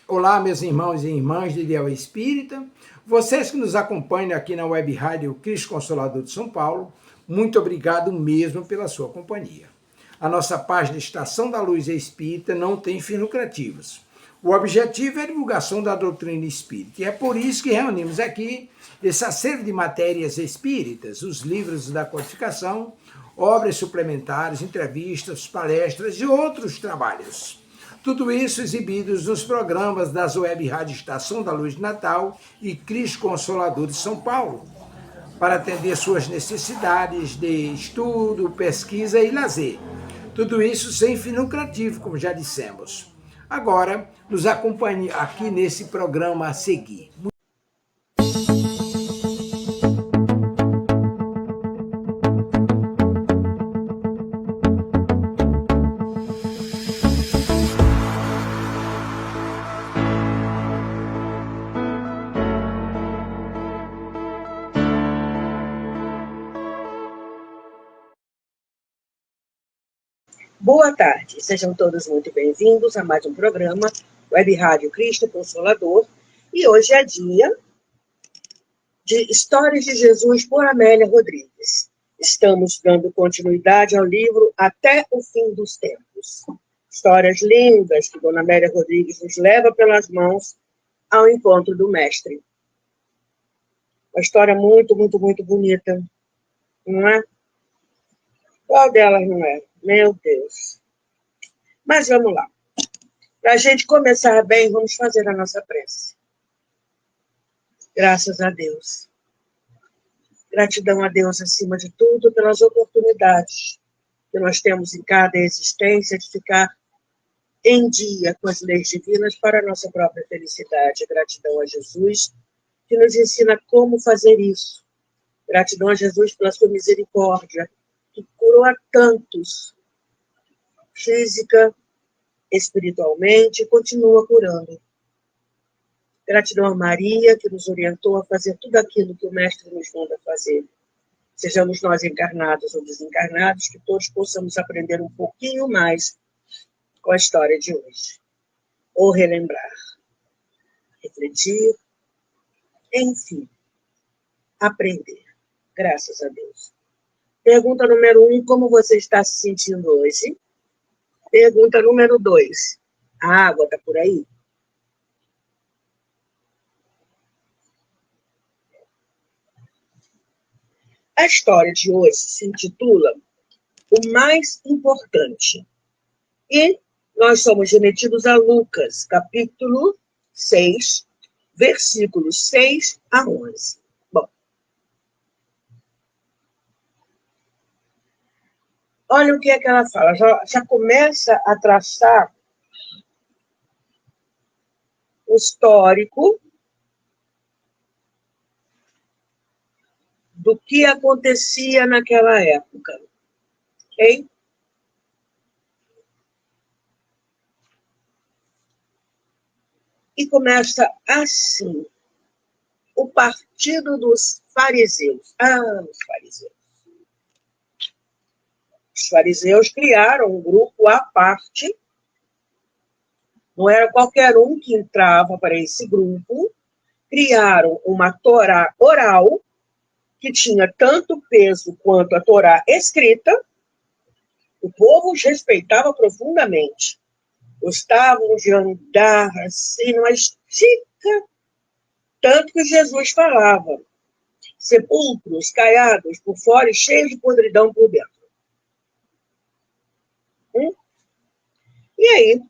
Olá, meus irmãos e irmãs de Ideal Espírita, vocês que nos acompanham aqui na Web Rádio Cristo Consolador de São Paulo, muito obrigado mesmo pela sua companhia. A nossa página Estação da Luz Espírita não tem fins lucrativos. O objetivo é a divulgação da doutrina espírita, e é por isso que reunimos aqui esse acervo de matérias espíritas, os livros da codificação, obras suplementares, entrevistas, palestras e outros trabalhos. Tudo isso exibidos nos programas das Web Rádio Estação da Luz de Natal e Cristo Consolador de São Paulo, para atender suas necessidades de estudo, pesquisa e lazer. Tudo isso sem fim lucrativo, como já dissemos. Agora, nos acompanhe aqui nesse programa a seguir. Boa tarde, sejam todos muito bem-vindos a mais um programa Web Rádio Cristo Consolador. E hoje é dia de Histórias de Jesus por Amélia Rodrigues. Estamos dando continuidade ao livro Até o Fim dos Tempos. Histórias lindas que Dona Amélia Rodrigues nos leva pelas mãos ao encontro do Mestre. Uma história muito, muito, muito bonita, não é? Qual delas não é? Meu Deus. Mas vamos lá. Para a gente começar bem, vamos fazer a nossa prece. Graças a Deus. Gratidão a Deus, acima de tudo, pelas oportunidades que nós temos em cada existência de ficar em dia com as leis divinas para a nossa própria felicidade. Gratidão a Jesus, que nos ensina como fazer isso. Gratidão a Jesus pela sua misericórdia, que curou a tantos, física, espiritualmente, e continua curando. Gratidão a Maria, que nos orientou a fazer tudo aquilo que o Mestre nos manda fazer. Sejamos nós encarnados ou desencarnados, que todos possamos aprender um pouquinho mais com a história de hoje. Ou relembrar, refletir, enfim, aprender. Graças a Deus. Pergunta número 1, como você está se sentindo hoje? Pergunta número 2, a água está por aí? A história de hoje se intitula O Mais Importante. E nós somos remetidos a Lucas, capítulo 6, versículos 6 a 11. Bom, olha o que é que ela fala. Já começa a traçar o histórico do que acontecia naquela época. Ok? E começa assim. O partido dos fariseus. Os fariseus. Os fariseus criaram um grupo à parte. Não era qualquer um que entrava para esse grupo. Criaram uma Torá oral, que tinha tanto peso quanto a Torá escrita. O povo os respeitava profundamente. Gostavam de andar assim, numa estica, tanto que Jesus falava. Sepulcros, caiados por fora e cheios de podridão por dentro. E aí,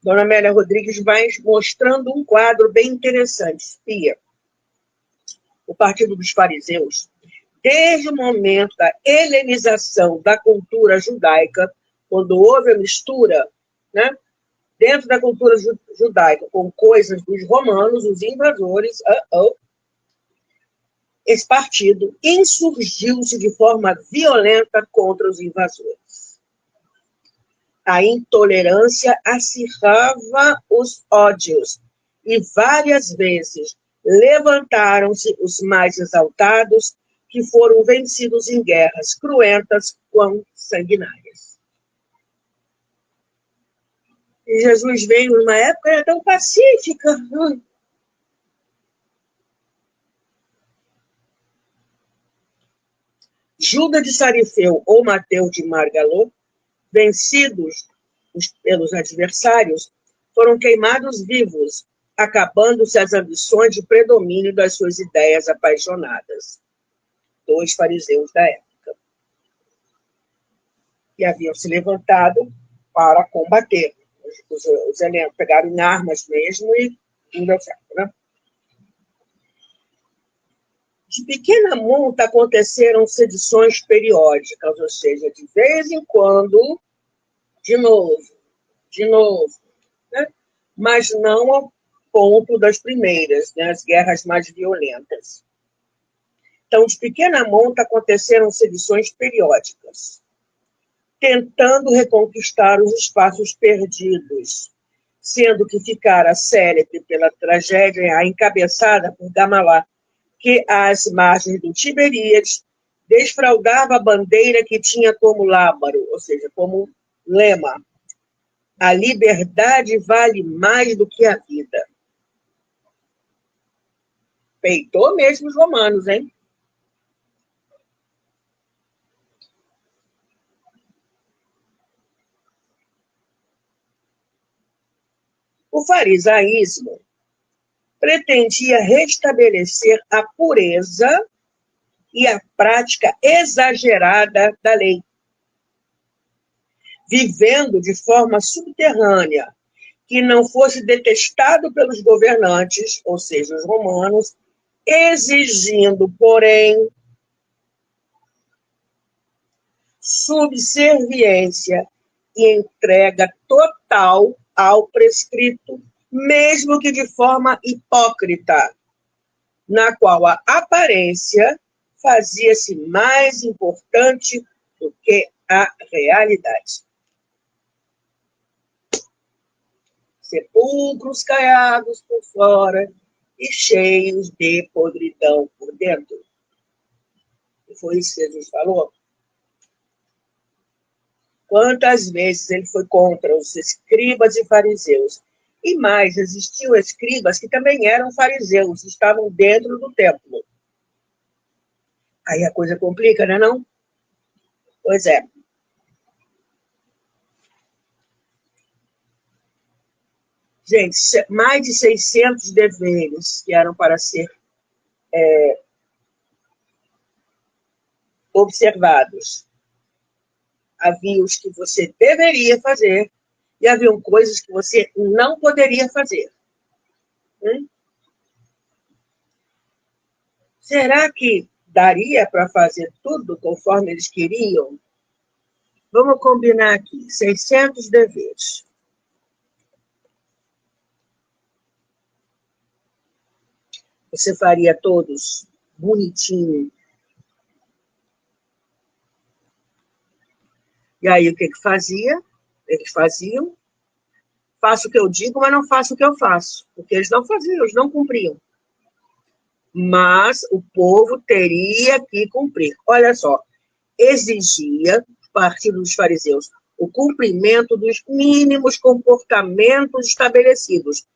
Dona Amélia Rodrigues vai mostrando um quadro bem interessante. Espia. O Partido dos Fariseus, desde o momento da helenização da cultura judaica, quando houve a mistura, né, dentro da cultura judaica com coisas dos romanos, os invasores, esse partido insurgiu-se de forma violenta contra os invasores. A intolerância acirrava os ódios e várias vezes levantaram-se os mais exaltados que foram vencidos em guerras cruentas com sanguinárias. E Jesus veio numa época era tão pacífica. Judas de Sarifeu ou Mateus de Margalô, vencidos pelos adversários, foram queimados vivos, acabando-se as ambições de predomínio das suas ideias apaixonadas. 2 fariseus da época, que haviam se levantado para combater. Os elencos pegaram em armas mesmo e não deu certo, né? De pequena monta aconteceram sedições periódicas, ou seja, de vez em quando, de novo, né? Mas não ao ponto das primeiras, né? As guerras mais violentas. Então, de pequena monta aconteceram sedições periódicas, tentando reconquistar os espaços perdidos, sendo que ficara célebre pela tragédia encabeçada por Gamalá, que às margens do Tiberíades desfraldava a bandeira que tinha como lábaro, ou seja, como lema: a liberdade vale mais do que a vida. Peitou mesmo os romanos, hein? O farisaísmo pretendia restabelecer a pureza e a prática exagerada da lei, vivendo de forma subterrânea, que não fosse detestado pelos governantes, ou seja, os romanos, exigindo, porém, subserviência e entrega total ao prescrito, mesmo que de forma hipócrita, na qual a aparência fazia-se mais importante do que a realidade. Sepulcros caiados por fora e cheios de podridão por dentro. E foi isso que Jesus falou. Quantas vezes ele foi contra os escribas e fariseus. E mais, existiam escribas que também eram fariseus, estavam dentro do templo. Aí a coisa complica, não é não? Pois é. Gente, mais de 600 deveres que eram para ser observados. Havia os que você deveria fazer e haviam coisas que você não poderia fazer. Será que daria para fazer tudo conforme eles queriam? Vamos combinar aqui, 600 deveres. Você faria todos bonitinho. E aí, o que fazia? Eles faziam. Faço o que eu digo, mas não faço o que eu faço. Porque eles não faziam, eles não cumpriam. Mas o povo teria que cumprir. Olha só, exigia, a partir dos fariseus, o cumprimento dos mínimos comportamentos estabelecidos.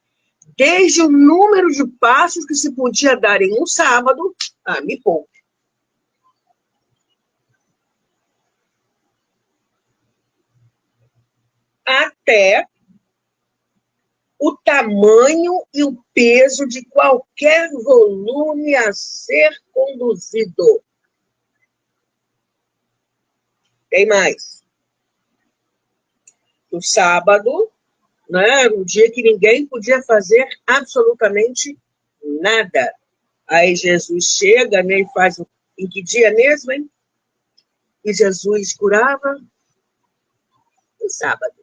Desde o número de passos que se podia dar em um sábado, me poupe. Até o tamanho e o peso de qualquer volume a ser conduzido. Tem mais. O sábado, né, um dia que ninguém podia fazer absolutamente nada. Aí Jesus chega, né, e faz em que dia mesmo, hein? E Jesus curava no sábado.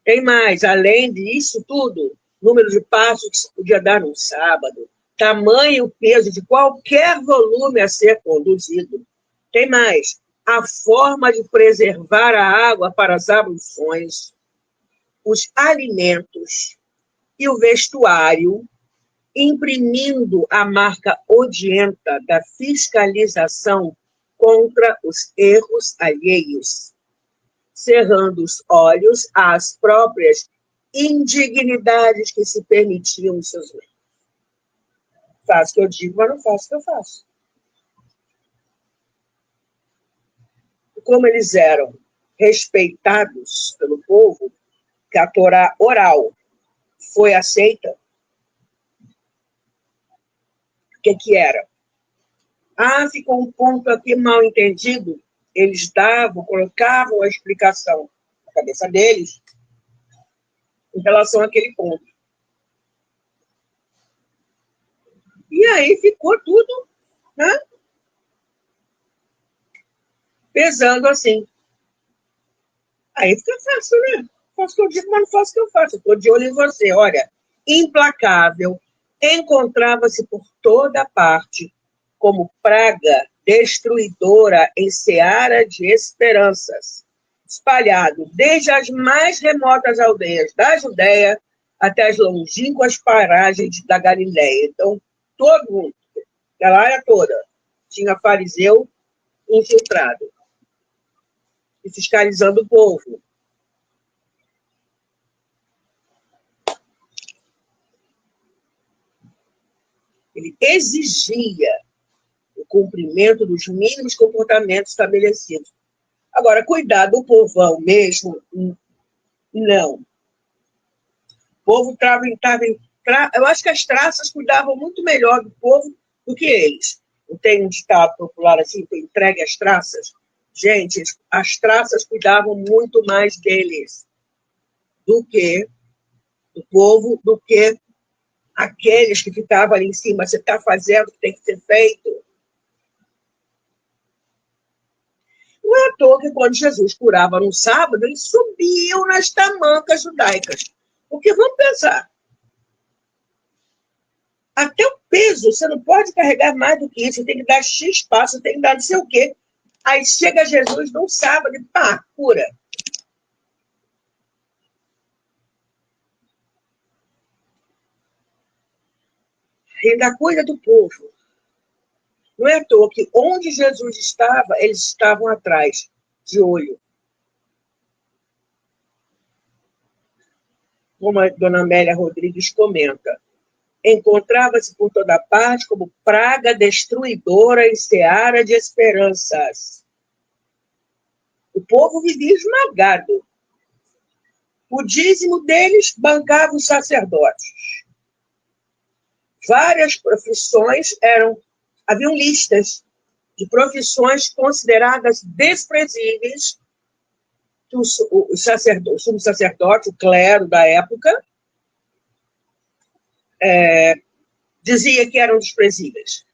Tem mais, além disso tudo, número de passos que se podia dar no sábado, tamanho e peso de qualquer volume a ser conduzido. Tem mais, a forma de preservar a água para as abluções, os alimentos e o vestuário, imprimindo a marca odienta da fiscalização contra os erros alheios, cerrando os olhos às próprias indignidades que se permitiam os seus membros. Faço o que eu digo, mas não faço o que eu faço. Como eles eram respeitados pelo povo, que a Torá oral foi aceita, o que era? Ficou um ponto aqui mal entendido. Eles colocavam a explicação na cabeça deles em relação àquele ponto. E aí ficou tudo, né, pesando assim. Aí fica fácil, né? Faço o que eu digo, mas não faço o que eu faço. Estou de olho em você. Olha, implacável, encontrava-se por toda parte como praga destruidora em seara de esperanças, espalhado desde as mais remotas aldeias da Judéia até as longínquas paragens da Galiléia. Então, todo mundo, aquela área toda, tinha fariseu infiltrado e fiscalizando o povo. Ele exigia o cumprimento dos mínimos comportamentos estabelecidos. Agora, cuidar do povão mesmo, não. O povo estava eu acho que as traças cuidavam muito melhor do povo do que eles. Não tem um ditado popular assim, que entregue as traças? Gente, as traças cuidavam muito mais deles do que do povo, do que aqueles que ficavam ali em cima. Você está fazendo o que tem que ser feito. Não é à toa que quando Jesus curava no sábado, eles subiam nas tamancas judaicas. Porque vamos pensar, até o peso, você não pode carregar mais do que isso, você tem que dar X passo, tem que dar não sei o quê. Aí chega Jesus num sábado e pá, cura. Ainda cuida do povo. Não é à toa que onde Jesus estava, eles estavam atrás, de olho. Como a dona Amélia Rodrigues comenta, encontrava-se por toda parte como praga destruidora em seara de esperanças. O povo vivia esmagado. O dízimo deles bancava os sacerdotes. Várias profissões haviam listas de profissões consideradas desprezíveis que o sumo sacerdote, o clero da época, dizia que eram desprezíveis.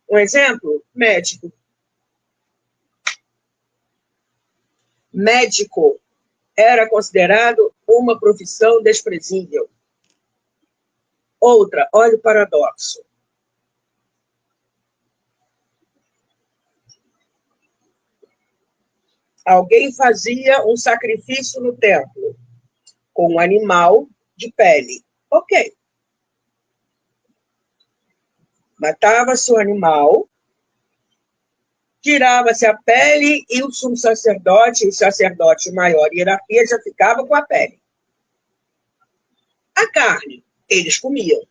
Um exemplo, médico. Médico era considerado uma profissão desprezível. Outra, olha o paradoxo. Alguém fazia um sacrifício no templo com um animal de pele. Ok. Matava-se o animal, tirava-se a pele e o sumo sacerdote, o sacerdote maior hierarquia, já ficava com a pele. A carne, eles comiam.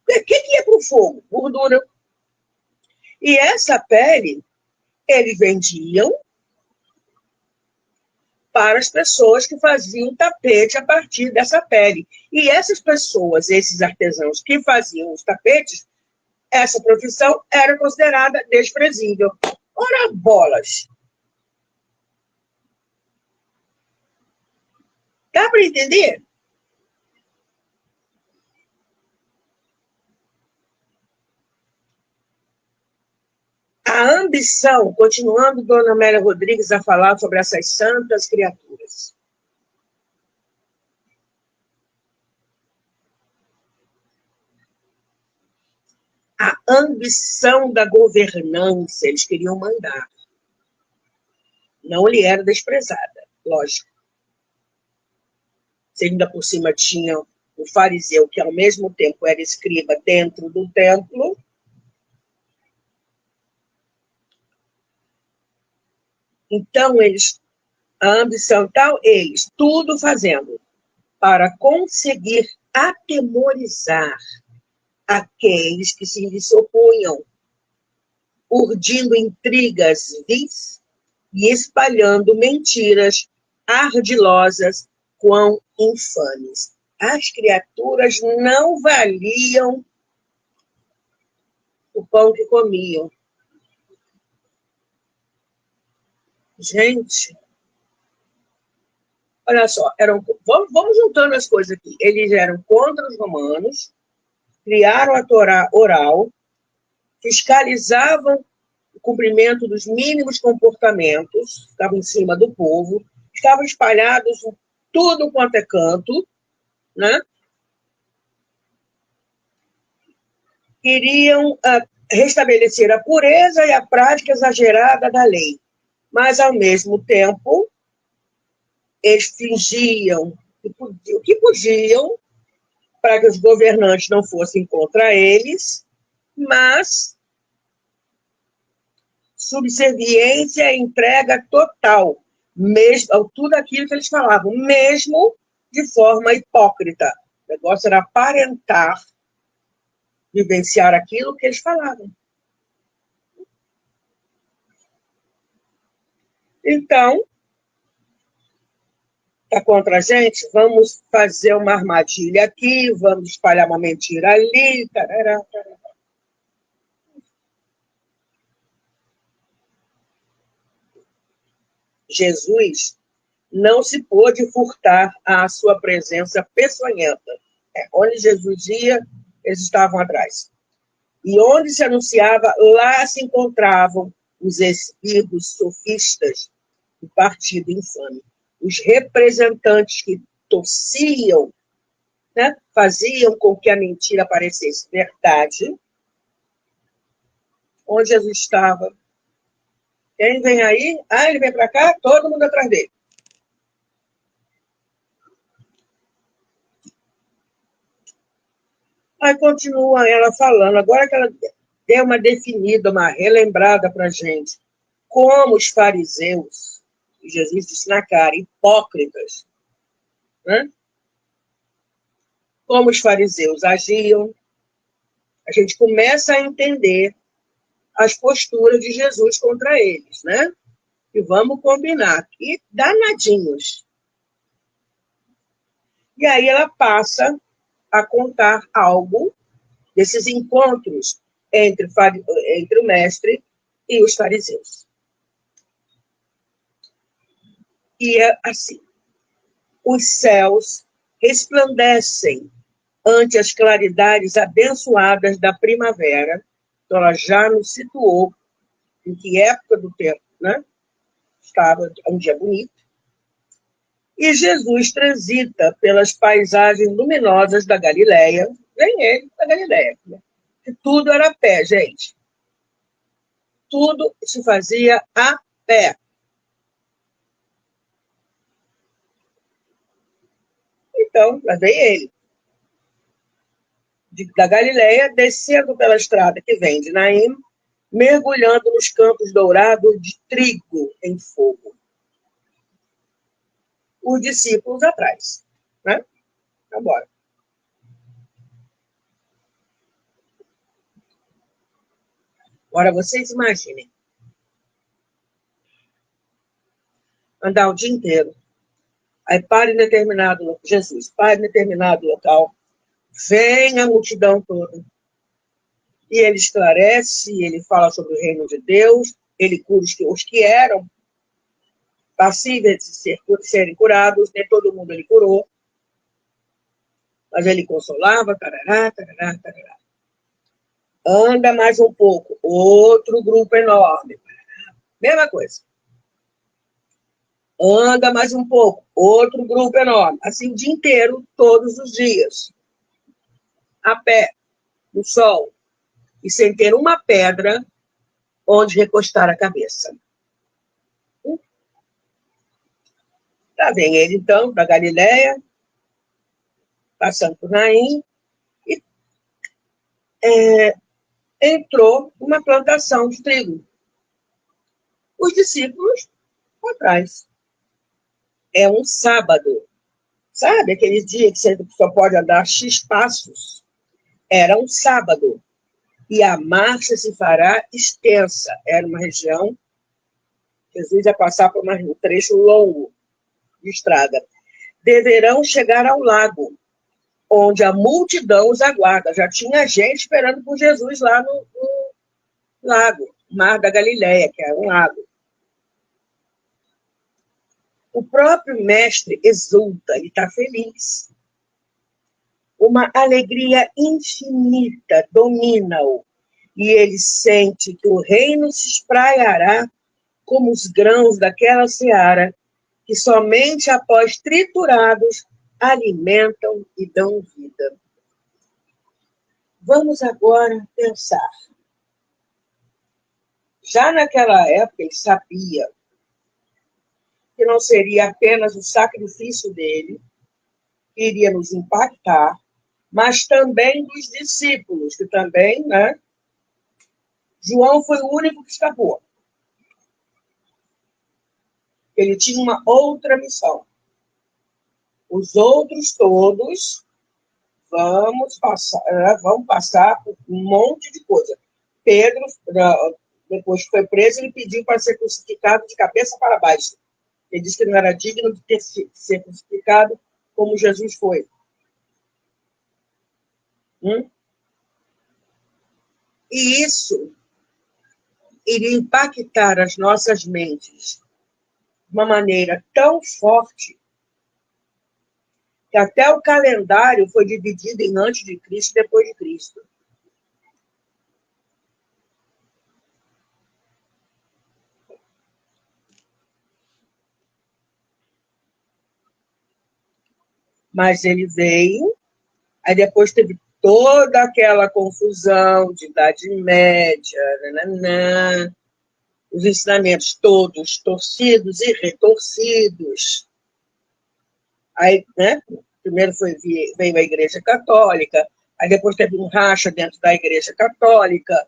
O que ia para o fogo? Gordura. E essa pele, eles vendiam para as pessoas que faziam tapete a partir dessa pele. E essas pessoas, esses artesãos que faziam os tapetes, essa profissão era considerada desprezível. Ora, bolas! Dá para entender? A ambição, continuando Dona Amélia Rodrigues a falar sobre essas santas criaturas. A ambição da governança, eles queriam mandar. Não lhe era desprezada, lógico. Se ainda por cima tinha o fariseu, que ao mesmo tempo era escriba dentro do templo, Então, a ambição tal, eles tudo fazendo para conseguir atemorizar aqueles que se lhes opunham, urdindo intrigas vis e espalhando mentiras ardilosas quão infames. As criaturas não valiam o pão que comiam. Gente, olha só, vamos juntando as coisas aqui. Eles eram contra os romanos, criaram a Torá oral, fiscalizavam o cumprimento dos mínimos comportamentos, estavam em cima do povo, estavam espalhados em tudo quanto é canto, né? Queriam restabelecer a pureza e a prática exagerada da lei, mas, ao mesmo tempo, eles fingiam o que podiam para que os governantes não fossem contra eles, mas subserviência e entrega total, mesmo tudo aquilo que eles falavam, mesmo de forma hipócrita. O negócio era aparentar, vivenciar aquilo que eles falavam. Então, está contra a gente? Vamos fazer uma armadilha aqui, vamos espalhar uma mentira ali. Tarará, tarará. Jesus não se pôde furtar à sua presença peçonhenta. Onde Jesus ia, eles estavam atrás. E onde se anunciava, lá se encontravam os espíritos sofistas do partido infame. Os representantes que torciam, né, faziam com que a mentira parecesse verdade. Onde Jesus estava? Quem vem aí? Ele vem para cá, todo mundo atrás dele. Aí continua ela falando, agora que ela deu uma definida, uma relembrada para a gente, como os fariseus, Jesus disse na cara, hipócritas, né? Como os fariseus agiam, a gente começa a entender as posturas de Jesus contra eles, né? E vamos combinar, que danadinhos. E aí ela passa a contar algo desses encontros entre o mestre e os fariseus. E é assim, os céus resplandecem ante as claridades abençoadas da primavera. Então, ela já nos situou em que época do tempo, né? Estava um dia bonito. E Jesus transita pelas paisagens luminosas da Galileia. Vem ele da Galileia. Né? E tudo era a pé, gente. Tudo se fazia a pé. Então, lá vem ele. Da Galileia, descendo pela estrada que vem de Naim, mergulhando nos campos dourados de trigo em fogo. Os discípulos atrás. Né? Então, bora. Agora, vocês imaginem. Andar o dia inteiro. Aí para em determinado local. Jesus, para em determinado local. Vem a multidão toda. E ele esclarece, ele fala sobre o reino de Deus, ele cura os que eram passíveis de serem curados, nem todo mundo ele curou, mas ele consolava, tarará, tarará, tarará. Anda mais um pouco, outro grupo enorme, mesma coisa. Anda mais um pouco, outro grupo enorme, assim o dia inteiro, todos os dias, a pé, no sol, e sem ter uma pedra onde recostar a cabeça. Lá vem ele, então, da Galileia, passando por Naim, e entrou uma plantação de trigo. Os discípulos atrás. É um sábado. Sabe aquele dia que você só pode andar X passos? Era um sábado. E a marcha se fará extensa. Era uma região, Jesus ia passar por um trecho longo de estrada. Deverão chegar ao lago, onde a multidão os aguarda. Já tinha gente esperando por Jesus lá no lago, Mar da Galileia, que é um lago. O próprio mestre exulta e está feliz. Uma alegria infinita domina-o, e ele sente que o reino se espraiará como os grãos daquela seara, que somente após triturados alimentam e dão vida. Vamos agora pensar. Já naquela época ele sabia que não seria apenas o sacrifício dele que iria nos impactar, mas também dos discípulos, que também, né? João foi o único que escapou. Ele tinha uma outra missão. Os outros todos vão passar por um monte de coisa. Pedro, depois que foi preso, ele pediu para ser crucificado de cabeça para baixo. Ele disse que não era digno de ser crucificado como Jesus foi. E isso iria impactar as nossas mentes de uma maneira tão forte que até o calendário foi dividido em antes de Cristo e depois de Cristo. Mas ele veio, aí depois teve toda aquela confusão de Idade Média, nananã, os ensinamentos todos torcidos e retorcidos. Aí, né, primeiro veio a Igreja Católica, aí depois teve um racha dentro da Igreja Católica,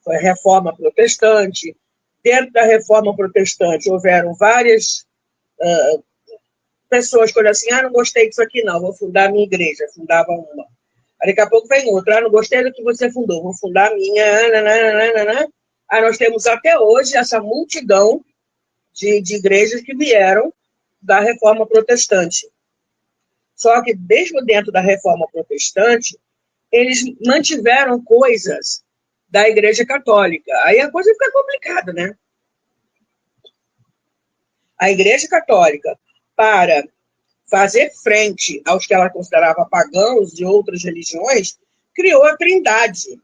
foi a Reforma Protestante. Dentro da Reforma Protestante houveram várias pessoas que olham assim, não gostei disso aqui não, vou fundar a minha igreja, fundava uma. Aí daqui a pouco vem outra, não gostei do que você fundou, vou fundar a minha, nananana. Aí nós temos até hoje essa multidão de igrejas que vieram da Reforma Protestante. Só que, mesmo dentro da Reforma Protestante, eles mantiveram coisas da Igreja Católica. Aí a coisa fica complicada, né? A Igreja Católica, para fazer frente aos que ela considerava pagãos de outras religiões, criou a Trindade.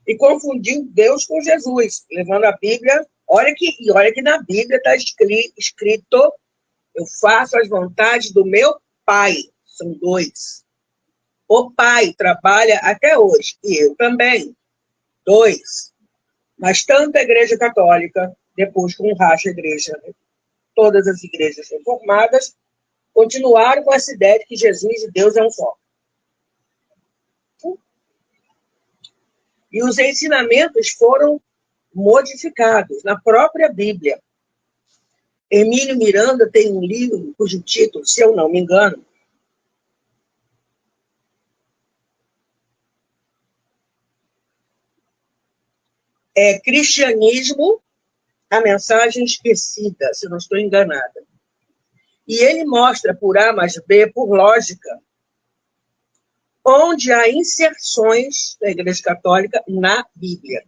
E confundiu Deus com Jesus, levando a Bíblia. Olha que na Bíblia está escrito: eu faço as vontades do meu Pai. São dois. O Pai trabalha até hoje, e eu também. Dois. Mas tanto a Igreja Católica, depois com o racha a igreja, todas as igrejas reformadas, continuaram com essa ideia de que Jesus e Deus é um só. E os ensinamentos foram modificados na própria Bíblia. Emílio Miranda tem um livro cujo título, se eu não me engano, é Cristianismo, a Mensagem Esquecida, se eu não estou enganada. E ele mostra por A mais B, por lógica, onde há inserções da Igreja Católica na Bíblia.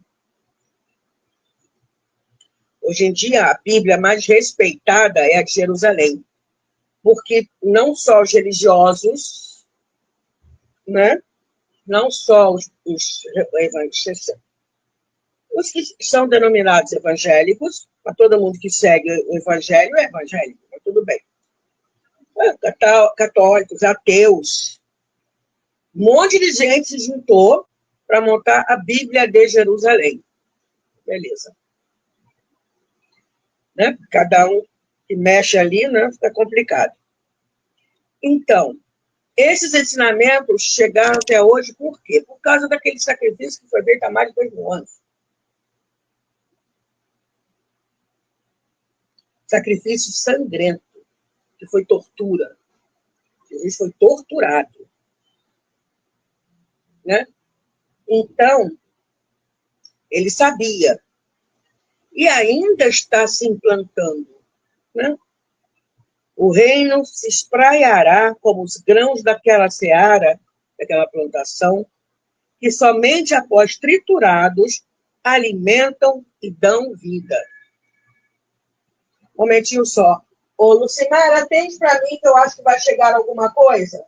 Hoje em dia, a Bíblia mais respeitada é a de Jerusalém, porque não só os religiosos, né? Não só os que são denominados evangélicos, para todo mundo que segue o evangelho é evangélico, mas tudo bem. Católicos, ateus, um monte de gente se juntou para montar a Bíblia de Jerusalém. Beleza. Né? Cada um que mexe ali, né? Fica complicado. Então, esses ensinamentos chegaram até hoje por quê? Por causa daquele sacrifício que foi feito há mais de 2000 anos. sacrifício sangrento, que foi tortura. Jesus foi torturado, né? Então, ele sabia. E ainda está se implantando, né? O reino se espraiará como os grãos daquela seara, daquela plantação, que somente após triturados alimentam e dão vida. Um momentinho só. Ô, Lucimara, atende para mim que eu acho que vai chegar alguma coisa.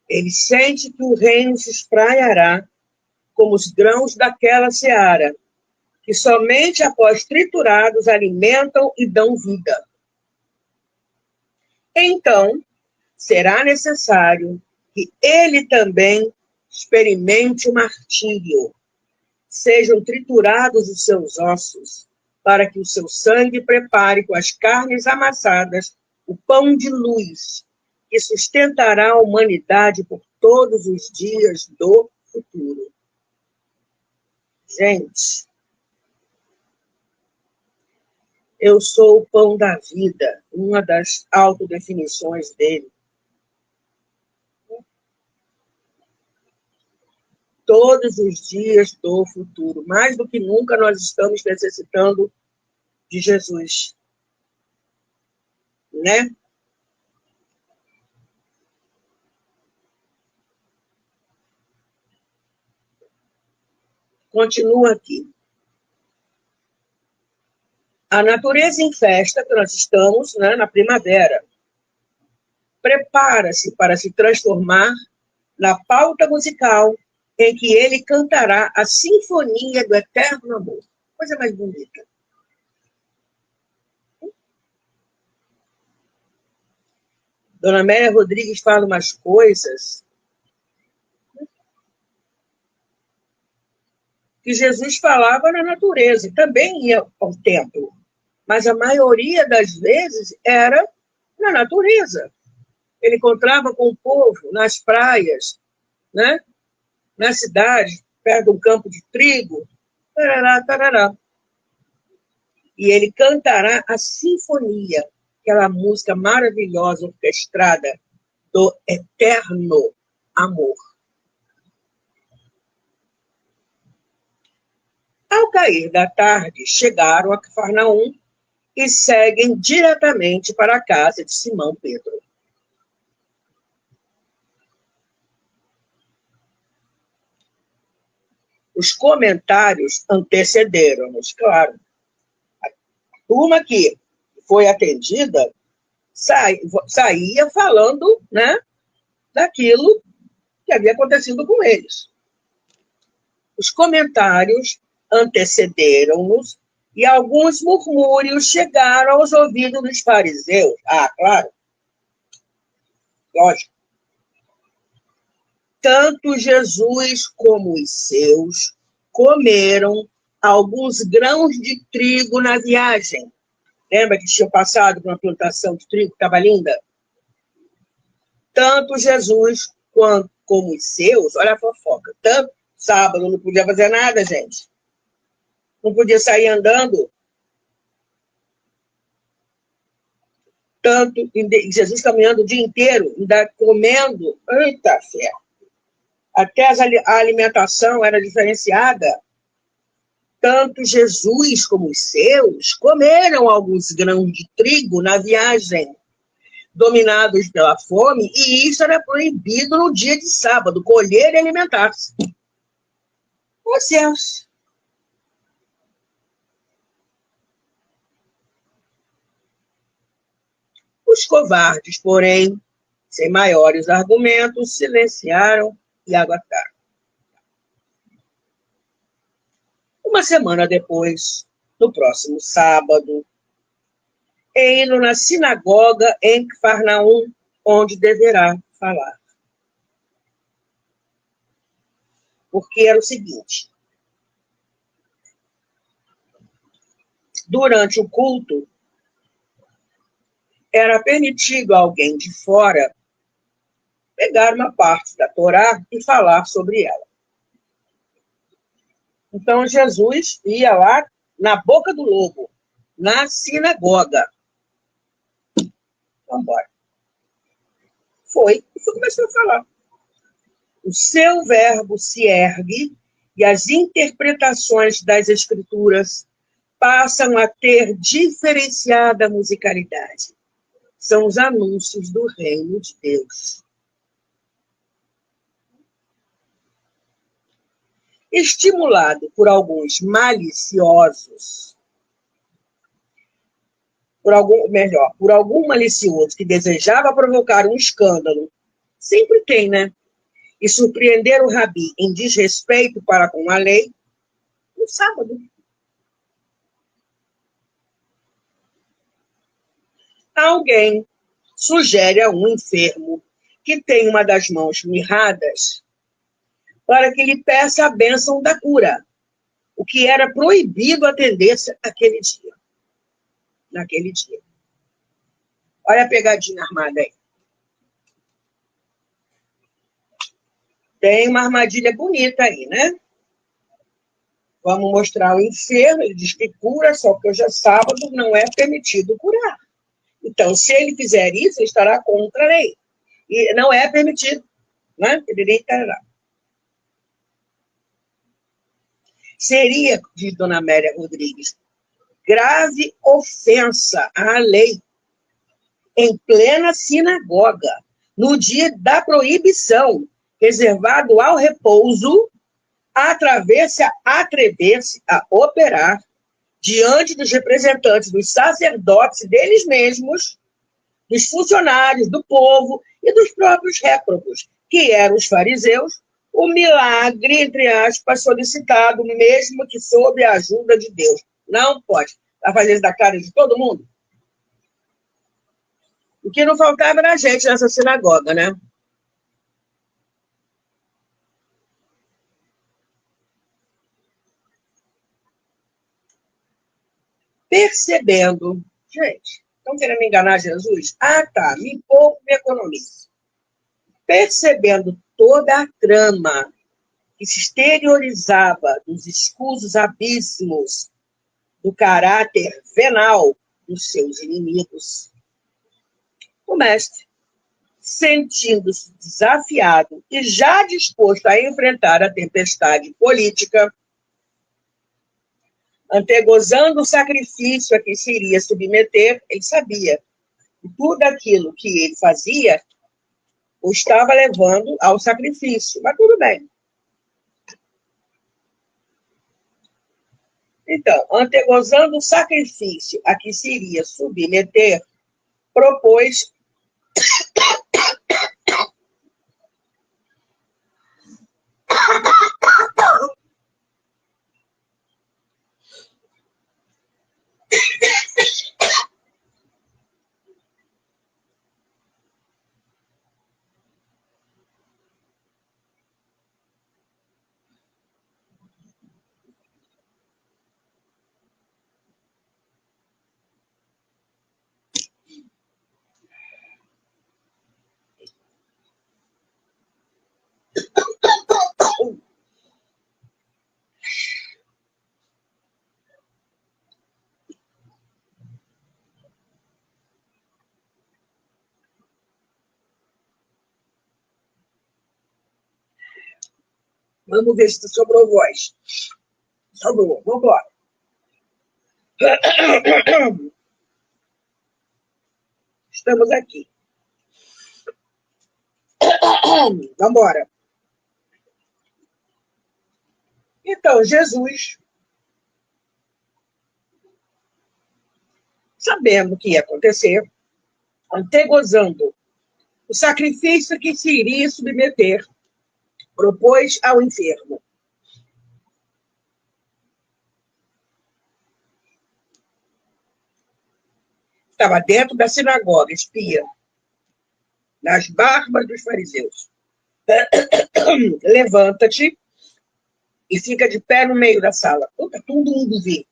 Ele sente que o reino se espraiará como os grãos daquela seara, que somente após triturados alimentam e dão vida. Então, será necessário que ele também experimente o martírio. Sejam triturados os seus ossos, para que o seu sangue prepare com as carnes amassadas o pão de luz, que sustentará a humanidade por todos os dias do futuro. Gente, eu sou o pão da vida, uma das autodefinições dele. Todos os dias do futuro. Mais do que nunca, nós estamos necessitando de Jesus. Né? Continua aqui. A natureza em festa, que nós estamos, né, na primavera, prepara-se para se transformar na pauta musical em que ele cantará a sinfonia do eterno amor. Coisa mais bonita. Dona Amélia Rodrigues fala umas coisas que Jesus falava na natureza, e também ia ao templo, mas a maioria das vezes era na natureza. Ele encontrava com o povo nas praias, né? Na cidade, perto de um campo de trigo, tarará, tarará. E ele cantará a sinfonia, aquela música maravilhosa, orquestrada, do eterno amor. Ao cair da tarde, chegaram a Cafarnaum e seguem diretamente para a casa de Simão Pedro. Os comentários antecederam-nos, claro. A turma que foi atendida saía falando, né, daquilo que havia acontecido com eles. Os comentários antecederam-nos e alguns murmúrios chegaram aos ouvidos dos fariseus. Ah, claro. Lógico. Tanto Jesus como os seus comeram alguns grãos de trigo na viagem. Lembra que tinham passado por uma plantação de trigo que estava linda? Tanto Jesus como os seus, olha a fofoca, tanto sábado não podia fazer nada, gente. Não podia sair andando. Tanto Jesus caminhando o dia inteiro, ainda comendo, eita fé. Até a alimentação era diferenciada. Tanto Jesus como os seus comeram alguns grãos de trigo na viagem, dominados pela fome, e isso era proibido no dia de sábado, colher e alimentar-se. Ô céus! Os covardes, porém, sem maiores argumentos, silenciaram e aguardaram. Uma semana depois, no próximo sábado, indo na sinagoga em Cafarnaum, onde deverá falar. Porque era o seguinte: durante o culto, era permitido a alguém de fora pegar uma parte da Torá e falar sobre ela. Então, Jesus ia lá na boca do lobo, na sinagoga. Vamos embora. Foi, e começou a falar. O seu verbo se ergue e as interpretações das escrituras passam a ter diferenciada musicalidade. São os anúncios do reino de Deus. Estimulado por alguns maliciosos, por algum malicioso que desejava provocar um escândalo, sempre tem, né? E surpreender o rabi em desrespeito para com a lei, no sábado. Alguém sugere a um enfermo que tem uma das mãos mirradas para que lhe peça a bênção da cura, o que era proibido atender-se naquele dia. Olha a pegadinha armada aí. Tem uma armadilha bonita aí, né? Vamos mostrar o enfermo, ele diz que cura, só que hoje é sábado, não é permitido curar. Então, se ele fizer isso, ele estará contra a lei. E não é permitido, né? Ele nem estará. Seria, diz Dona Amélia Rodrigues, grave ofensa à lei, em plena sinagoga, no dia da proibição, reservado ao repouso, atrever-se a operar diante dos representantes dos sacerdotes deles mesmos, dos funcionários, do povo e dos próprios réprobos, que eram os fariseus, o milagre, entre aspas, solicitado, mesmo que sob a ajuda de Deus. Não pode. Vai fazer isso da cara de todo mundo? O que não faltava era gente nessa sinagoga, né? Percebendo, gente, estão querendo enganar Jesus? Ah, tá, me poupo, me economizo. Percebendo toda a trama que se exteriorizava dos escusos abismos do caráter venal dos seus inimigos, o mestre, sentindo-se desafiado e já disposto a enfrentar a tempestade política, antegozando o sacrifício a que se iria submeter, ele sabia que tudo aquilo que ele fazia o estava levando ao sacrifício, mas tudo bem. Então, antegozando o sacrifício a que se iria submeter, propôs Vamos ver se sobrou voz. Sobrou, vamos embora. Estamos aqui. Vamos embora. Então, Jesus, sabendo o que ia acontecer, antegozando o sacrifício que se iria submeter, propôs ao enfermo. Estava dentro da sinagoga, espia, nas barbas dos fariseus. Levanta-te e fica de pé no meio da sala. Todo mundo vê.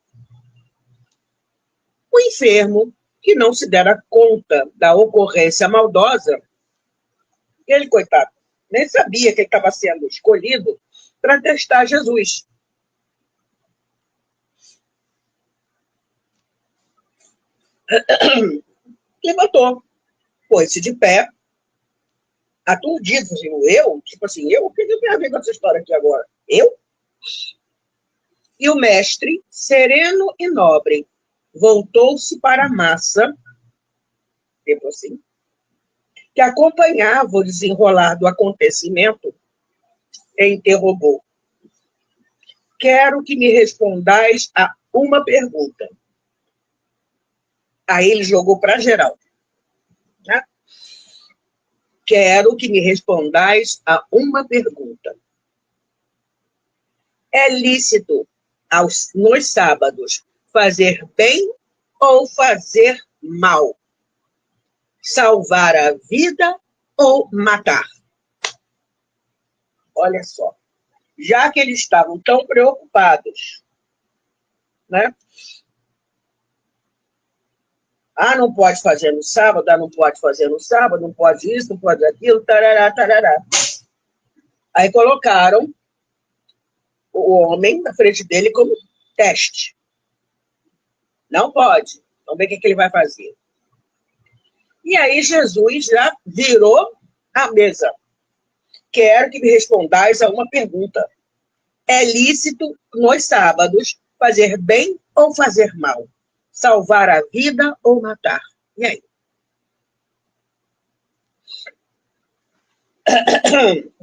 O enfermo, que não se dera conta da ocorrência maldosa, ele, coitado, nem sabia que ele estava sendo escolhido para testar Jesus. Levantou, pôs-se de pé, aturdido, assim, eu? Tipo assim, eu? O que eu tenho a ver com essa história aqui agora? Eu? E o mestre, sereno e nobre, voltou-se para a massa, tipo assim, que acompanhava o desenrolar do acontecimento, e interrogou: quero que me respondais a uma pergunta. Aí ele jogou para geral. Né? Quero que me respondais a uma pergunta. É lícito nos sábados fazer bem ou fazer mal? Salvar a vida ou matar? Olha só. Já que eles estavam tão preocupados, né? Ah, não pode fazer no sábado, não pode fazer no sábado, não pode isso, não pode aquilo, tarará, tarará. Aí colocaram o homem na frente dele como teste. Não pode. Vamos ver o que ele vai fazer. E aí Jesus já virou a mesa. Quero que me respondais a uma pergunta. É lícito nos sábados fazer bem ou fazer mal? Salvar a vida ou matar? E aí?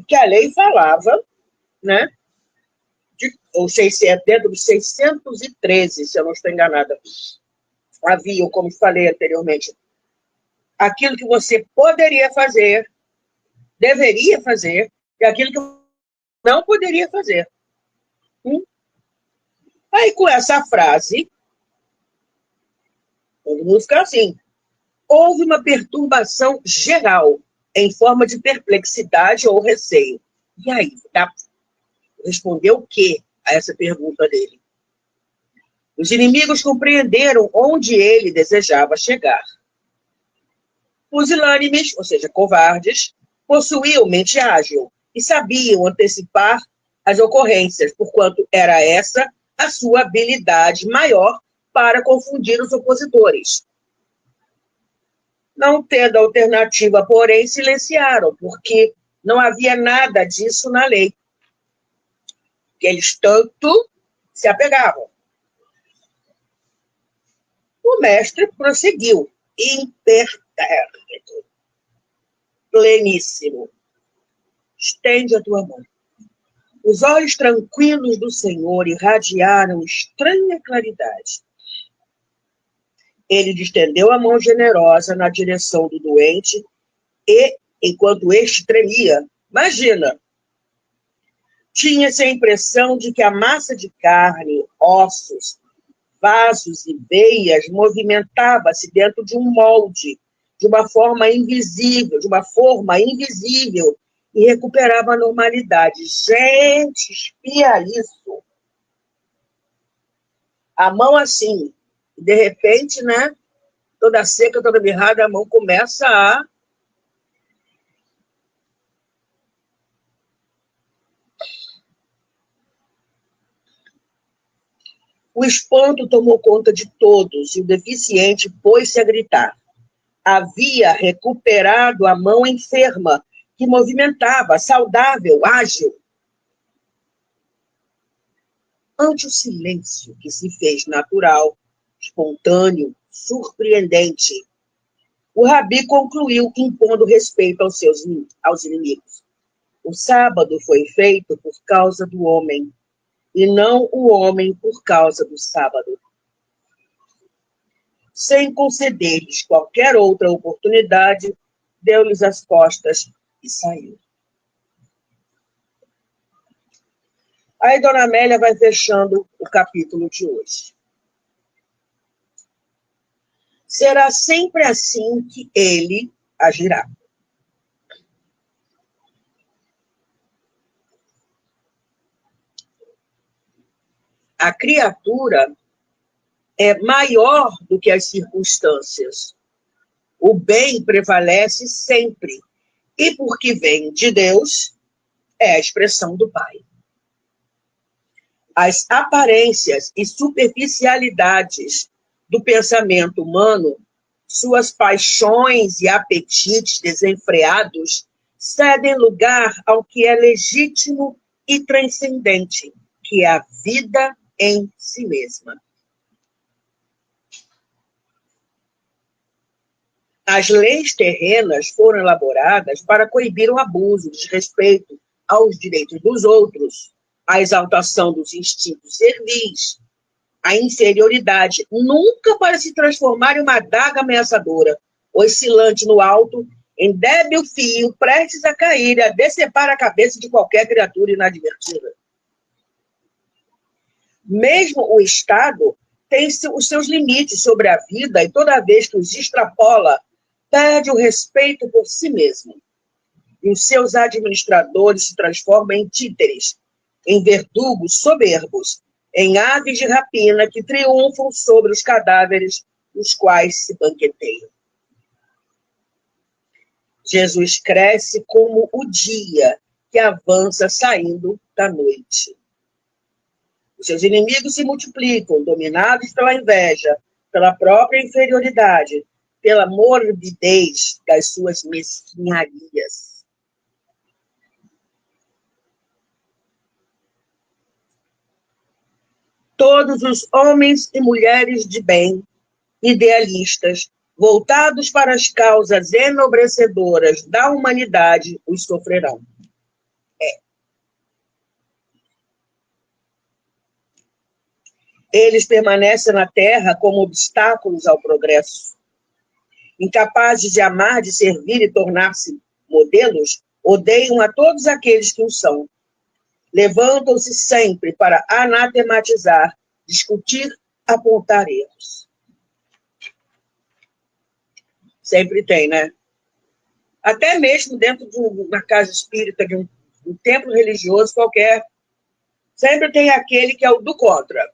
Que a lei falava, né? Dentro dos 613, se eu não estou enganada, havia, como falei anteriormente, aquilo que você poderia fazer, deveria fazer, e aquilo que não poderia fazer. Aí, com essa frase, todo mundo fica assim. Houve uma perturbação geral, em forma de perplexidade ou receio. E aí, respondeu o quê a essa pergunta dele? Os inimigos compreenderam onde ele desejava chegar. Pusilânimes, ou seja, covardes, possuíam mente ágil e sabiam antecipar as ocorrências, porquanto era essa a sua habilidade maior para confundir os opositores. Não tendo alternativa, porém, silenciaram, porque não havia nada disso na lei, que eles tanto se apegavam. O mestre prosseguiu, impertérrito, pleníssimo. Estende a tua mão. Os olhos tranquilos do Senhor irradiaram estranha claridade. Ele estendeu a mão generosa na direção do doente e, enquanto este tremia, imagina, tinha-se a impressão de que a massa de carne, ossos, vasos e veias movimentava-se dentro de um molde, de uma forma invisível, e recuperava a normalidade. Gente, espia isso. A mão assim, de repente, né, toda seca, toda mirrada, a mão começa a... O espanto tomou conta de todos e o deficiente pôs-se a gritar. Havia recuperado a mão enferma, que movimentava, saudável, ágil. Ante o silêncio que se fez natural, espontâneo, surpreendente, o rabi concluiu, impondo respeito aos inimigos. O sábado foi feito por causa do homem, e não o homem por causa do sábado. Sem conceder-lhes qualquer outra oportunidade, deu-lhes as costas e saiu. Aí Dona Amélia vai fechando o capítulo de hoje. Será sempre assim que ele agirá. A criatura é maior do que as circunstâncias. O bem prevalece sempre. E porque vem de Deus, é a expressão do Pai. As aparências e superficialidades do pensamento humano, suas paixões e apetites desenfreados cedem lugar ao que é legítimo e transcendente, que é a vida em si mesma. As leis terrenas foram elaboradas para coibir o abuso, o desrespeito aos direitos dos outros, a exaltação dos instintos servis, a inferioridade, nunca para se transformar em uma adaga ameaçadora, oscilante no alto, em débil fio, prestes a cair e a decepar a cabeça de qualquer criatura inadvertida. Mesmo o Estado tem os seus limites sobre a vida e toda vez que os extrapola, perde o respeito por si mesmo. E os seus administradores se transformam em títeres, em verdugos soberbos, em aves de rapina que triunfam sobre os cadáveres nos quais se banqueteiam. Jesus cresce como o dia que avança saindo da noite. Os seus inimigos se multiplicam, dominados pela inveja, pela própria inferioridade, pela morbidez das suas mesquinharias. Todos os homens e mulheres de bem, idealistas, voltados para as causas enobrecedoras da humanidade, os sofrerão. Eles permanecem na Terra como obstáculos ao progresso. Incapazes de amar, de servir e tornar-se modelos, odeiam a todos aqueles que o são. Levantam-se sempre para anatematizar, discutir, apontar erros. Sempre tem, né? Até mesmo dentro de uma casa espírita, de um templo religioso qualquer, sempre tem aquele que é o do contra.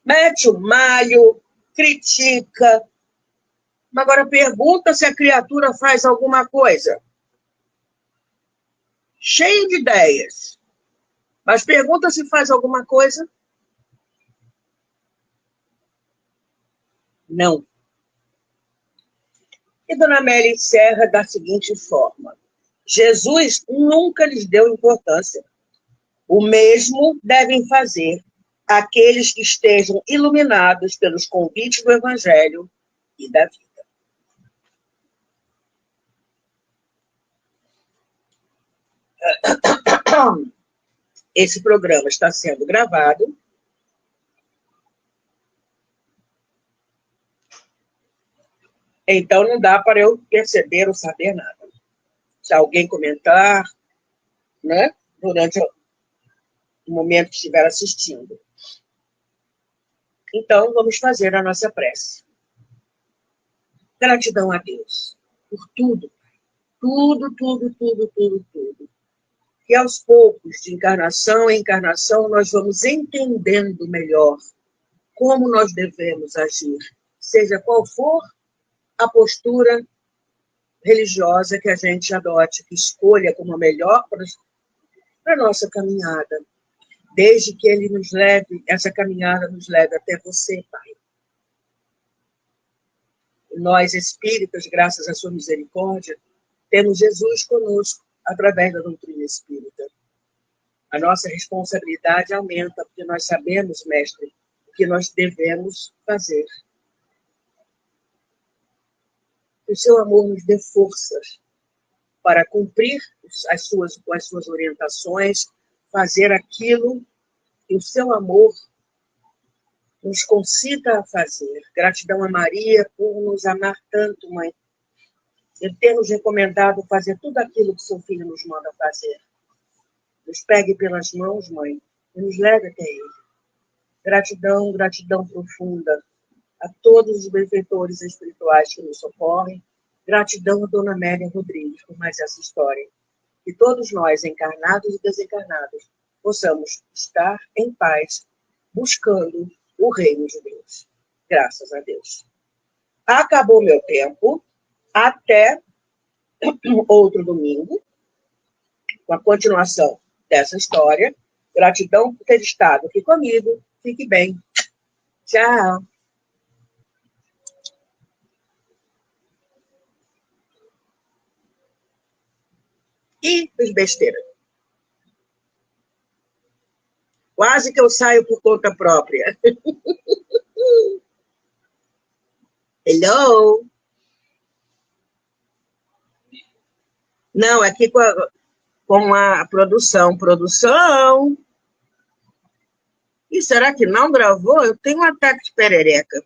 Mete o malho, critica. Agora pergunta se a criatura faz alguma coisa. Cheio de ideias. Mas pergunta se faz alguma coisa. Não. E Dona Amélia encerra da seguinte forma: Jesus nunca lhes deu importância. O mesmo devem fazer aqueles que estejam iluminados pelos convites do Evangelho e da vida. Esse programa está sendo gravado. Então, não dá para eu perceber ou saber nada. Se alguém comentar, né, durante o momento que estiver assistindo. Então, vamos fazer a nossa prece. Gratidão a Deus por tudo, tudo, tudo, tudo, tudo, tudo. E aos poucos, de encarnação em encarnação, nós vamos entendendo melhor como nós devemos agir, seja qual for a postura religiosa que a gente adote, que escolha como a melhor para a nossa caminhada, desde que ele nos leve, essa caminhada nos leve até você, Pai. Nós, espíritas, graças à sua misericórdia, temos Jesus conosco através da doutrina espírita. A nossa responsabilidade aumenta, porque nós sabemos, mestre, o que nós devemos fazer. Que o seu amor nos dê forças para cumprir as suas orientações, fazer aquilo que o seu amor nos concita a fazer. Gratidão a Maria por nos amar tanto, Mãe, e ter nos recomendado fazer tudo aquilo que seu filho nos manda fazer. Nos pegue pelas mãos, Mãe, e nos leve até ele. Gratidão, gratidão profunda a todos os benfeitores espirituais que nos socorrem. Gratidão a Dona Amélia Rodrigues por mais essa história. Que todos nós, encarnados e desencarnados, possamos estar em paz, buscando o reino de Deus. Graças a Deus. Acabou meu tempo. Até outro domingo, com a continuação dessa história. Gratidão por ter estado aqui comigo. Fique bem. Tchau. Ih, fiz besteira. Quase que eu saio por conta própria. Hello? Não, aqui com a produção. Produção? E será que não gravou? Eu tenho um ataque de perereca.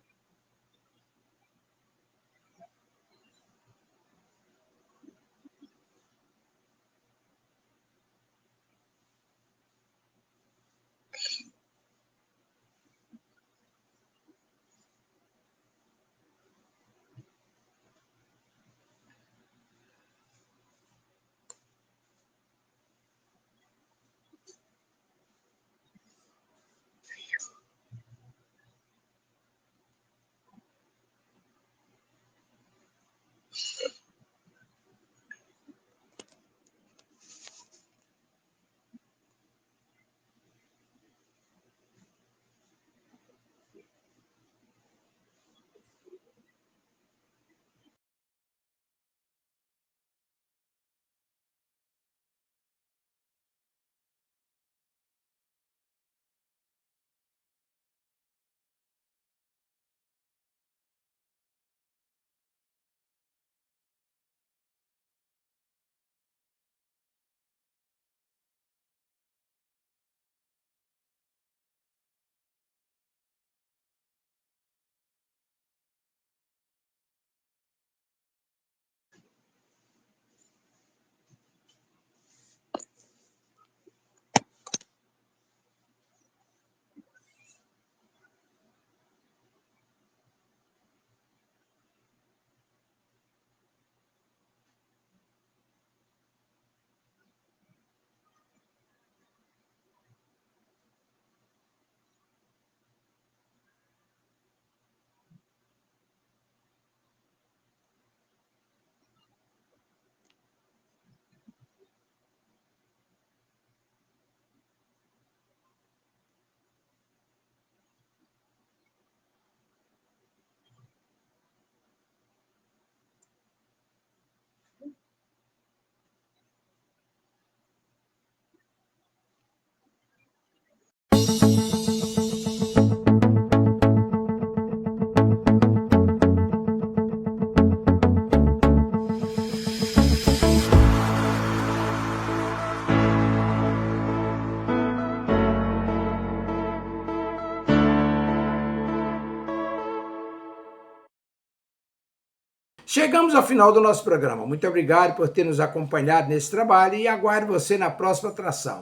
Chegamos ao final do nosso programa. Muito obrigado por ter nos acompanhado nesse trabalho e aguardo você na próxima atração.